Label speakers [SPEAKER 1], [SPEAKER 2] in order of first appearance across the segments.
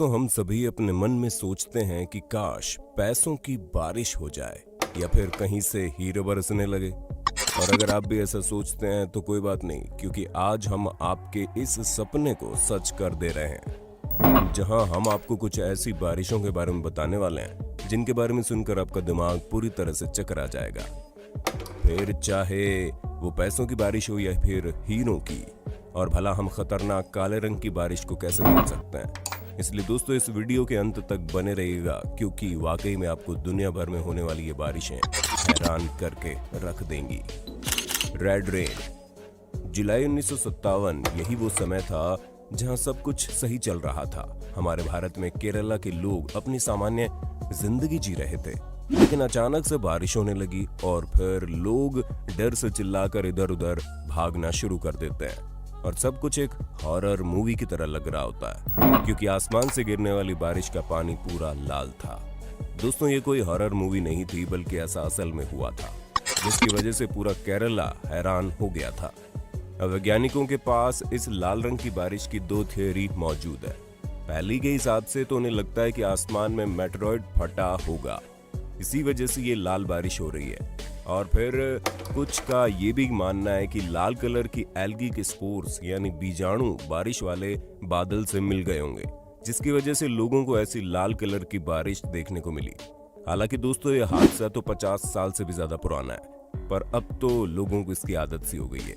[SPEAKER 1] दोस्तों, हम सभी अपने मन में सोचते हैं कि काश पैसों की बारिश हो जाए या फिर कहीं से हीरे बरसने लगे। और अगर आप भी ऐसा सोचते हैं तो कोई बात नहीं, क्योंकि आज हम आपके इस सपने को सच कर दे रहे हैं, जहां हम आपको कुछ ऐसी बारिशों के बारे में बताने वाले हैं जिनके बारे में सुनकर आपका दिमाग पूरी तरह से चकरा जाएगा। फिर चाहे वो पैसों की बारिश हो या फिर हीरों की। और भला हम खतरनाक काले रंग की बारिश को कैसे भूल सकते हैं। इसलिए दोस्तों, इस वीडियो के अंत तक बने रहिएगा, क्योंकि वाकई में आपको दुनिया भर में होने वाली ये बारिशें हैरान करके रख देंगी। Red rain. जुलाई 1957 यही वो समय था जहां सब कुछ सही चल रहा था। हमारे भारत में केरला के लोग अपनी सामान्य जिंदगी जी रहे थे, लेकिन अचानक से बारिश होने लगी और फिर लोग डर से चिल्लाकर इधर उधर भागना शुरू कर देते हैं। और सब कुछ एक हॉरर मूवी की तरह लग रहा होता है, क्योंकि आसमान से गिरने वाली बारिश का पानी पूरा लाल था। दोस्तों, ये कोई हॉरर मूवी नहीं थी, बल्कि ऐसा असल में हुआ था, जिसकी वजह से पूरा केरला हैरान हो गया था। वैज्ञानिकों के पास इस लाल रंग की बारिश की दो थियोरी मौजूद है। पहली के हिसाब से तो उन्हें लगता है कि आसमान में मेटेरॉइड फटा होगा, इसी वजह से ये लाल बारिश हो रही है। और फिर कुछ का ये भी मानना है कि लाल कलर की एल्गी के स्पोर्स यानी बीजाणु बारिश वाले बादल से मिल गए होंगे, जिसकी वजह से लोगों को ऐसी लाल कलर की बारिश देखने को मिली। हालांकि दोस्तों, ये हादसा तो 50 साल से भी ज्यादा पुराना है, पर अब तो लोगों को इसकी आदत सी हो गई है।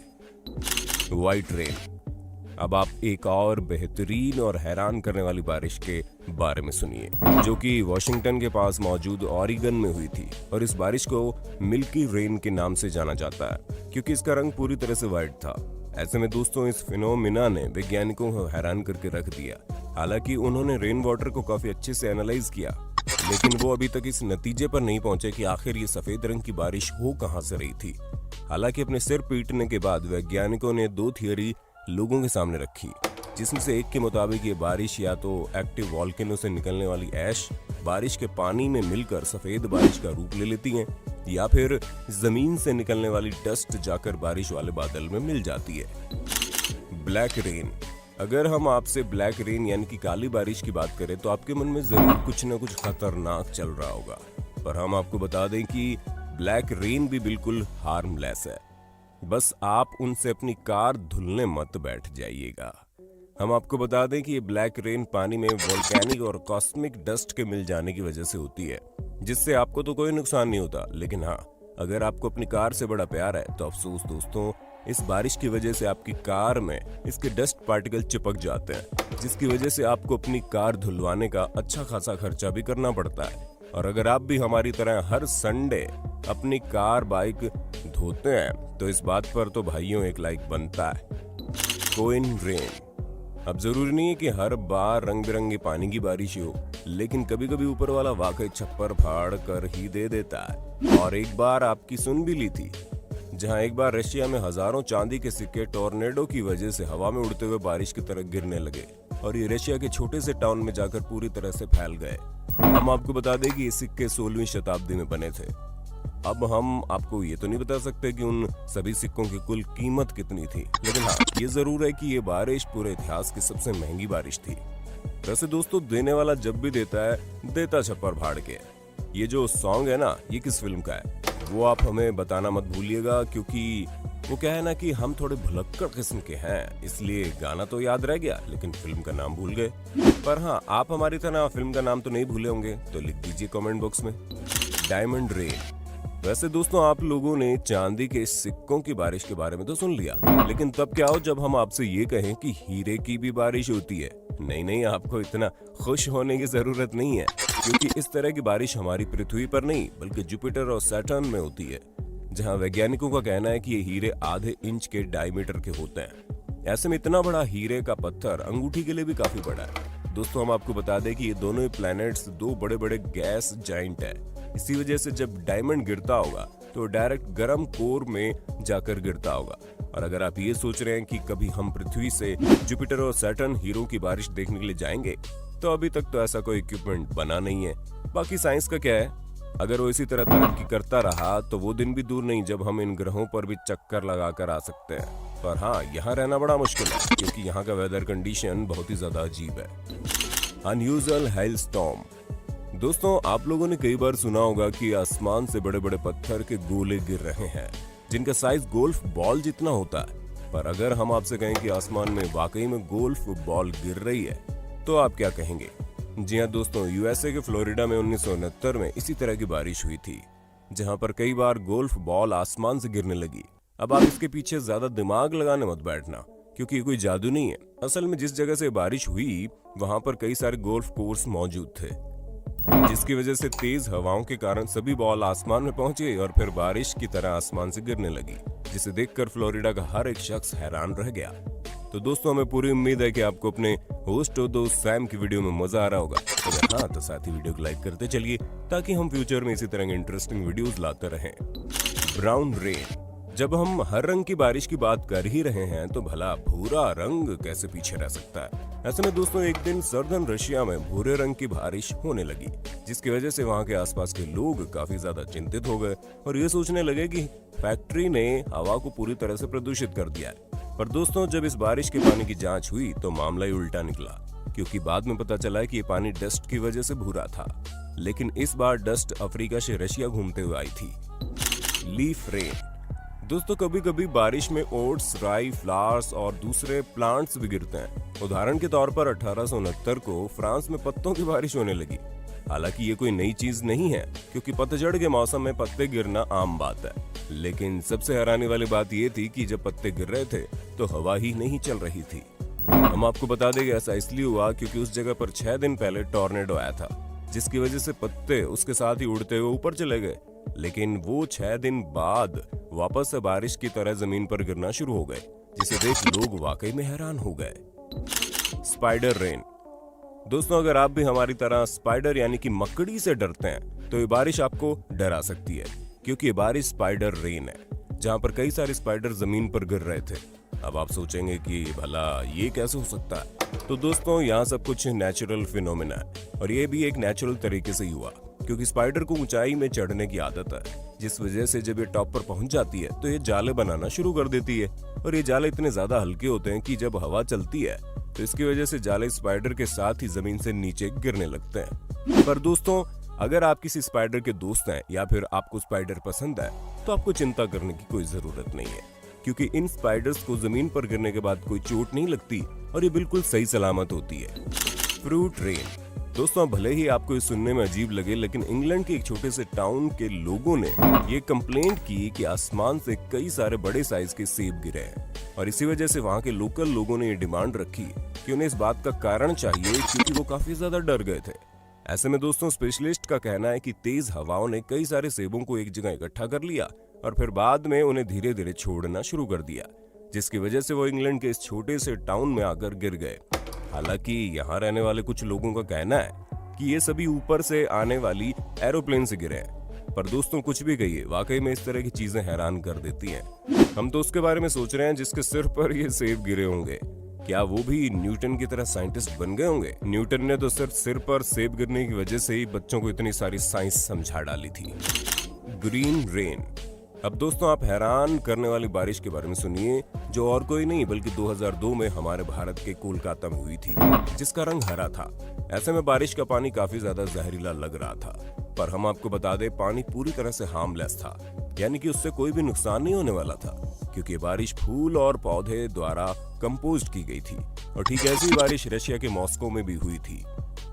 [SPEAKER 1] White rain. अब आप एक और बेहतरीन और हैरान करने वाली बारिश के बारे में सुनिए, जो कि वॉशिंगटन के पास मौजूद ऑरिगन में हुई थी। और इस बारिश को मिल्की रेन के नाम से जाना जाता है, क्योंकि इसका रंग पूरी तरह से व्हाइट था। ऐसे में दोस्तों, इस फिनोमिना ने वैज्ञानिकों को हैरान करके रख दिया। हालांकि उन्होंने रेन वाटर को काफी अच्छे से एनालाइज किया, लेकिन वो अभी तक इस नतीजे पर नहीं पहुंचे कि आखिर ये सफेद रंग की बारिश हो कहां से रही थी। हालांकि अपने सिर पीटने के बाद वैज्ञानिकों ने दो थियोरी लोगों के सामने रखी, जिसमें से एक के मुताबिक ये बारिश या तो एक्टिव वॉल्केनो से निकलने वाली ऐश बारिश के पानी में मिलकर सफेद बारिश का रूप ले लेती हैं, या फिर जमीन से निकलने वाली डस्ट जाकर बारिश वाले बादल में मिल जाती है। Black rain. अगर हम आपसे ब्लैक रेन यानी कि काली बारिश की बात करें तो आपके मन में जरूर कुछ न कुछ खतरनाक चल रहा होगा, पर हम आपको बता दें कि ब्लैक रेन भी बिल्कुल हार्मलेस है। बस आप उनसे अपनी कार धुलने मत बैठ जाइएगा। हम आपको बता दें कि ये ब्लैक रेन पानी में वोल्केनिक और कॉस्मिक डस्ट के मिल जाने की वजह से होती है, जिससे आपको तो कोई नुकसान नहीं होता। लेकिन हाँ, अगर आपको अपनी कार से बड़ा प्यार है तो अफसोस दोस्तों, इस बारिश की वजह से आपकी कार में इसके डस्ट पार्टिकल चिपक जाते हैं, जिसकी वजह से आपको अपनी कार धुलवाने का अच्छा खासा खर्चा भी करना पड़ता है। और अगर आप भी हमारी तरह हर संडे अपनी कार बाइक धोते हैं तो इस बात पर तो भाइयों एक लाइक बनता है। Coin rain. अब जरूरी नहीं है कि हर बार रंग बिरंगे पानी की बारिश हो, लेकिन कभी कभी ऊपर वाला वाकई छप्पर फाड़ कर ही दे देता है। और एक बार आपकी सुन भी ली थी, जहां एक बार रशिया में हजारों चांदी के सिक्के टॉर्नेडो की वजह से हवा में उड़ते हुए बारिश की तरह गिरने लगे, और ये रशिया के छोटे से टाउन में जाकर पूरी तरह से फैल गए। हम आपको बता दें कि ये सिक्के 16वीं शताब्दी में बने थे। अब हम आपको ये तो नहीं बता सकते कि उन सभी सिक्कों की कुल कीमत कितनी थी, लेकिन हाँ, ये जरूर है कि ये बारिश पूरे इतिहास की सबसे महंगी बारिश थी। वैसे दोस्तों, देने वाला जब भी देता है, देता छप्पर फाड़ के। ये जो सॉन्ग है ना, ये किस फिल्म का है वो आप हमें बताना मत भूलिएगा, क्योंकि वो क्या है ना कि हम थोड़े भुलक्कड़ किस्म के हैं, इसलिए गाना तो याद रह गया लेकिन फिल्म का नाम भूल गए। पर हाँ, आप हमारी तरह फिल्म का नाम तो नहीं भूले होंगे, तो लिख दीजिए कमेंट बॉक्स में। Diamond rain. वैसे दोस्तों, आप लोगों ने चांदी के सिक्कों की बारिश के बारे में तो सुन लिया, लेकिन तब क्या हो जब हम आपसे ये कहें कि हीरे की भी बारिश होती है। नहीं, आपको इतना खुश होने की जरूरत नहीं है, क्योंकि इस तरह की बारिश हमारी पृथ्वी पर नहीं बल्कि जुपिटर और सैटर्न में होती है, जहां वैज्ञानिकों का कहना है कि ये हीरे आधे इंच के डायमीटर के होते हैं। ऐसे में इतना बड़ा हीरे का पत्थर अंगूठी के लिए भी काफी बड़ा है। दोस्तों, हम आपको बता दें कि ये दोनों ही प्लैनेट्स दो बड़े बड़े गैस जाइंट है। इसी वजह से जब डायमंड गिरता होगा तो डायरेक्ट गर्म कोर में जाकर गिरता होगा। और अगर आप ये सोच रहे हैं कि कभी हम पृथ्वी से जुपिटर और सैटर्न हीरो की बारिश देखने के लिए जाएंगे, तो अभी तक तो ऐसा कोई इक्विपमेंट बना नहीं है। बाकी साइंस का क्या है, अगर वो इसी तरह तरक्की करता रहा तो वो दिन भी दूर नहीं जब हम इन ग्रहों पर भी चक्कर लगाकर आ सकते हैं। पर हाँ, यहाँ रहना बड़ा मुश्किल है, क्योंकि यहाँ का वेदर कंडीशन बहुत ही ज्यादा अजीब है। Unusual hello storm. दोस्तों, आप लोगों ने कई बार सुना होगा कि आसमान से बड़े बड़े पत्थर के गोले गिर रहे हैं जिनका साइज गोल्फ बॉल जितना होता है। पर अगर हम आपसे कहें कि आसमान में वाकई में गोल्फ बॉल गिर रही है तो आप क्या कहेंगे? जी हाँ दोस्तों, यूएसए के फ्लोरिडा में 1969 में इसी तरह की बारिश हुई थी जहां पर कई बार गोल्फ बॉल आसमान से गिरने लगी। अब आप इसके पीछे ज्यादा दिमाग लगाने मत बैठना, क्योंकि ये कोई जादू नहीं है। असल में जिस जगह से बारिश हुई वहां पर कई सारे गोल्फ कोर्स मौजूद थे, जिसकी वजह से तेज हवाओं के कारण सभी बॉल आसमान में पहुंच गई और फिर बारिश की तरह आसमान से गिरने लगी, जिसे देखकर फ्लोरिडा का हर एक शख्स हैरान रह गया। तो दोस्तों, हमें पूरी उम्मीद है कि आपको अपने होस्ट और दोस्त सैम की वीडियो में मजा आ रहा होगा। अगर हाँ तो साथ ही वीडियो को लाइक करते चलिए ताकि हम फ्यूचर में इसी तरह के इंटरेस्टिंग वीडियोस लाते रहें। Brown rain. जब हम हर रंग की बारिश की बात कर ही रहे हैं तो भला भूरा रंग कैसे पीछे रह सकता है? ऐसे में दोस्तों, एक दिन सर्दर्न रशिया में भूरे रंग की बारिश होने लगी, जिसकी वजह से वहां के आसपास के लोग काफी ज्यादा चिंतित हो गए और ये सोचने लगे कि फैक्ट्री ने हवा को पूरी तरह से प्रदूषित कर दिया है। पर दोस्तों, जब इस बारिश के पानी की जांच हुई तो मामला ही उल्टा निकला, क्योंकि बाद में पता चला कि ये पानी डस्ट की वजह से भूरा था। लेकिन इस बार डस्ट अफ्रीका से रशिया घूमते हुए आई थी। Leaf rain. दोस्तों, कभी कभी बारिश में ओट्स, राई, फ्लावर्स और दूसरे प्लांट्स भी गिरते हैं। उदाहरण के तौर पर 1869 को फ्रांस में पत्तों की बारिश होने लगी। हालांकि ये कोई नई चीज नहीं है, क्योंकि पतझड़ के मौसम में पत्ते गिरना आम बात है। लेकिन सबसे हैरानी वाली बात ये थी कि जब पत्ते गिर रहे थे तो हवा ही नहीं चल रही थी। हम आपको बता दें कि ऐसा इसलिए हुआ क्योंकि उस जगह पर 6 दिन पहले टॉर्नेडो आया था, जिसकी वजह से पत्ते उसके साथ ही उड़ते हुए ऊपर चले गए। लेकिन वो 6 दिन बाद वापस से बारिश की तरह जमीन पर गिरना शुरू हो गए, जिसे देख लोग वाकई में हैरान हो गए। Spider rain. दोस्तों, अगर आप भी हमारी तरह स्पाइडर यानी कि मकड़ी से डरते हैं तो ये बारिश आपको डरा सकती है, क्योंकि ये बारिश स्पाइडर रेन है, जहां पर कई सारे स्पाइडर जमीन पर गिर रहे थे। अब आप सोचेंगे कि भला ये कैसे हो सकता है? तो दोस्तों, यहाँ सब कुछ नेचुरल फिनोमेना है और ये भी एक नेचुरल तरीके से हुआ, क्योंकि स्पाइडर को ऊंचाई में चढ़ने की आदत है, जिस वजह से जब ये टॉप पर पहुंच जाती है तो ये जाले बनाना शुरू कर देती है। और ये जाले इतने ज्यादा हल्के होते हैं कि जब हवा चलती है तो इसकी वजह से जाले स्पाइडर के साथ ही जमीन से नीचे गिरने लगते हैं। पर दोस्तों, अगर आप किसी स्पाइडर के दोस्त हैं या फिर आपको स्पाइडर पसंद है तो आपको चिंता करने की कोई जरूरत नहीं है, क्योंकि इन स्पाइडर्स को जमीन पर गिरने के बाद कोई चोट नहीं लगती और ये बिल्कुल सही सलामत होती है। Fruit rain. दोस्तों, भले ही आपको ये सुनने में अजीब लगे, लेकिन इंग्लैंड के एक छोटे से टाउन के लोगों ने ये कंप्लेंट की कि आसमान से कई सारे बड़े साइज के सेब गिरे हैं और इसी वजह से वहाँ के लोकल लोगों ने ये डिमांड रखी कि उन्हें इस बात का कारण चाहिए, क्योंकि वो काफी ज्यादा डर गए थे। ऐसे में दोस्तों, स्पेशलिस्ट का कहना है कि तेज हवाओं ने कई सारे सेबों को एक जगह इकट्ठा कर लिया और फिर बाद में उन्हें धीरे धीरे छोड़ना शुरू कर दिया, जिसकी वजह से वो इंग्लैंड के इस छोटे से टाउन में आकर गिर गए। हालांकि यहाँ रहने वाले कुछ लोगों का कहना है कि ये सभी ऊपर से आने वाली एरोप्लेन से गिरे हैं। पर दोस्तों, कुछ भी कहिए, वाकई में इस तरह की चीजें हैरान कर देती हैं। हम तो उसके बारे में सोच रहे हैं जिसके सिर पर ये सेब गिरे होंगे। क्या वो भी न्यूटन की तरह साइंटिस्ट बन गए होंगे? न्यूटन ने तो सिर्फ सिर पर सेब गिरने की वजह से ही बच्चों को इतनी सारी साइंस समझा डाली थी। Green rain. अब दोस्तों, आप हैरान करने वाली बारिश के बारे में सुनिए, जो और कोई नहीं बल्कि 2002 में हमारे भारत के कोलकाता में हुई थी, जिसका रंग हरा था। ऐसे में बारिश का पानी काफी ज्यादा जहरीला लग रहा था, पर हम आपको बता दें पानी पूरी तरह से हार्मलेस था, यानी कि उससे कोई भी नुकसान नहीं होने वाला था, क्योंकि बारिश फूल और पौधे द्वारा कंपोस्ट की गई थी। और ठीक ऐसी बारिश रशिया के मॉस्को में भी हुई थी।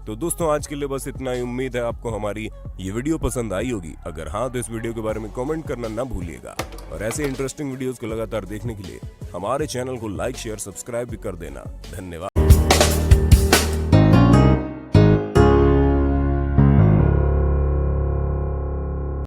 [SPEAKER 1] तो दोस्तों, आज के लिए बस इतना ही। उम्मीद है आपको हमारी ये वीडियो पसंद आई होगी। अगर हाँ तो इस वीडियो के बारे में कमेंट करना ना भूलिएगा और ऐसे इंटरेस्टिंग वीडियोस को लगातार देखने के लिए हमारे चैनल को लाइक, शेयर, सब्सक्राइब भी कर देना। धन्यवाद।